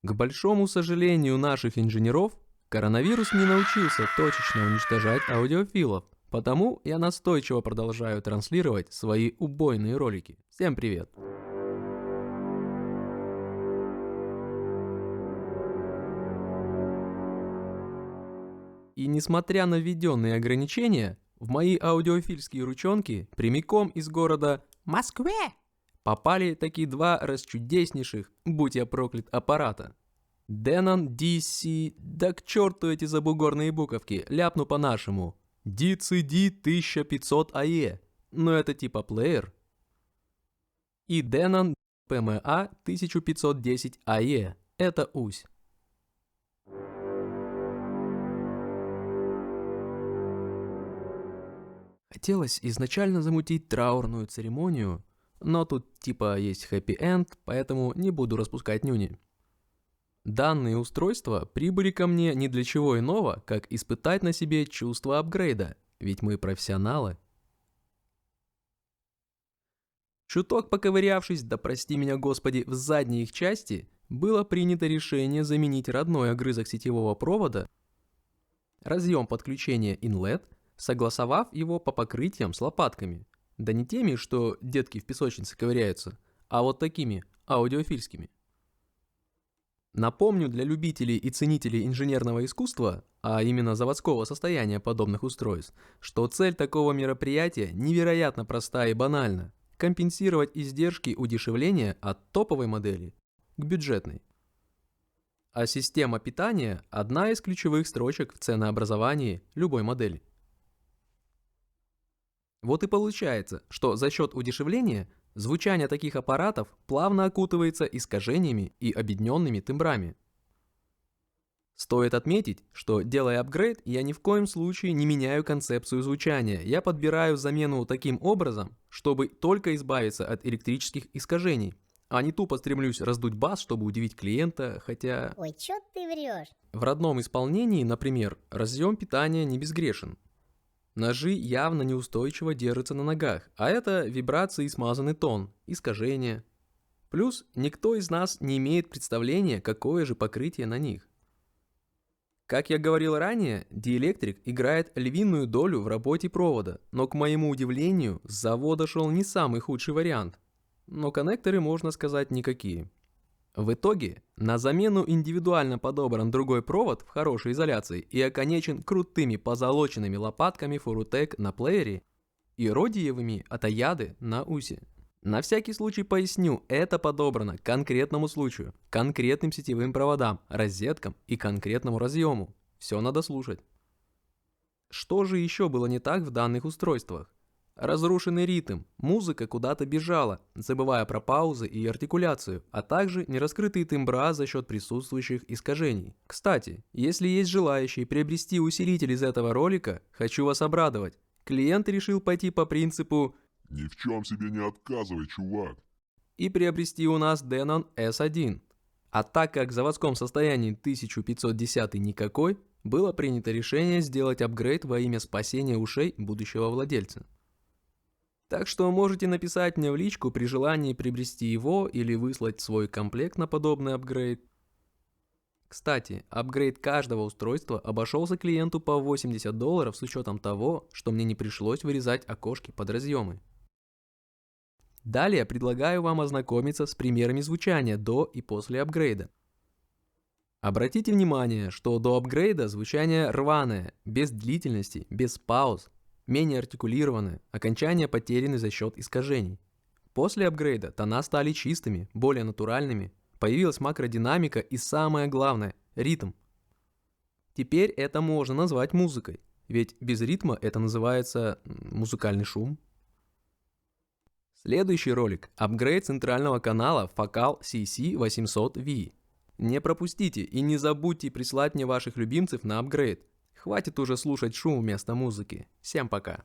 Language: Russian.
К большому сожалению наших инженеров, коронавирус не научился точечно уничтожать аудиофилов, потому я настойчиво продолжаю транслировать свои убойные ролики. Всем привет! И несмотря на введенные ограничения, в мои аудиофильские ручонки прямиком из города Москве попали такие два расчудеснейших, будь я проклят, аппарата. Denon DC, да к черту эти забугорные буковки, ляпну по-нашему. DCD 1500 AE, но это типа плеер. И Denon PMA 1510 AE, это УСь. Хотелось изначально замутить траурную церемонию, но тут типа есть хэппи-энд, поэтому не буду распускать нюни. Данные устройства прибыли ко мне не для чего иного, как испытать на себе чувство апгрейда, ведь мы профессионалы. Чуток поковырявшись, да прости меня господи, в задней их части, было принято решение заменить родной огрызок сетевого провода, разъем подключения inlet, согласовав его по покрытиям с лопатками. Да не теми, что детки в песочнице ковыряются, а вот такими, аудиофильскими. Напомню для любителей и ценителей инженерного искусства, а именно заводского состояния подобных устройств, что цель такого мероприятия невероятно проста и банальна – компенсировать издержки удешевления от топовой модели к бюджетной. А система питания – одна из ключевых строчек в ценообразовании любой модели. Вот и получается, что за счет удешевления звучание таких аппаратов плавно окутывается искажениями и обедненными тембрами. Стоит отметить, что делая апгрейд, я ни в коем случае не меняю концепцию звучания, я подбираю замену таким образом, чтобы только избавиться от электрических искажений, а не тупо стремлюсь раздуть бас, чтобы удивить клиента, хотя... Ой, чё ты врешь? В родном исполнении, например, разъем питания не безгрешен. Ножи явно неустойчиво держатся на ногах, а это вибрации и смазанный тон, искажения. Плюс никто из нас не имеет представления, какое же покрытие на них. Как я говорил ранее, диэлектрик играет львиную долю в работе провода, но, к моему удивлению, с завода шел не самый худший вариант. Но коннекторы, можно сказать, никакие. В итоге, на замену индивидуально подобран другой провод в хорошей изоляции и оконечен крутыми позолоченными лопатками Furutec на плеере и родиевыми от Аяды на усе. На всякий случай поясню, это подобрано к конкретному случаю, конкретным сетевым проводам, розеткам и конкретному разъему. Все надо слушать. Что же еще было не так в данных устройствах? Разрушенный ритм, музыка куда-то бежала, забывая про паузы и артикуляцию, а также нераскрытые тембра за счет присутствующих искажений. Кстати, если есть желающие приобрести усилитель из этого ролика, хочу вас обрадовать. Клиент решил пойти по принципу «Ни в чем себе не отказывай, чувак!» и приобрести у нас Denon S1. А так как в заводском состоянии 1510 никакой, было принято решение сделать апгрейд во имя спасения ушей будущего владельца. Так что можете написать мне в личку при желании приобрести его или выслать свой комплект на подобный апгрейд. Кстати, апгрейд каждого устройства обошелся клиенту по $80 с учетом того, что мне не пришлось вырезать окошки под разъемы. Далее предлагаю вам ознакомиться с примерами звучания до и после апгрейда. Обратите внимание, что до апгрейда звучание рваное, без длительности, без пауз, менее артикулированные, окончания потеряны за счет искажений. После апгрейда тона стали чистыми, более натуральными, появилась макродинамика и самое главное – ритм. Теперь это можно назвать музыкой, ведь без ритма это называется музыкальный шум. Следующий ролик – апгрейд центрального канала Focal CC800V. Не пропустите и не забудьте прислать мне ваших любимцев на апгрейд. Хватит уже слушать шум вместо музыки. Всем пока.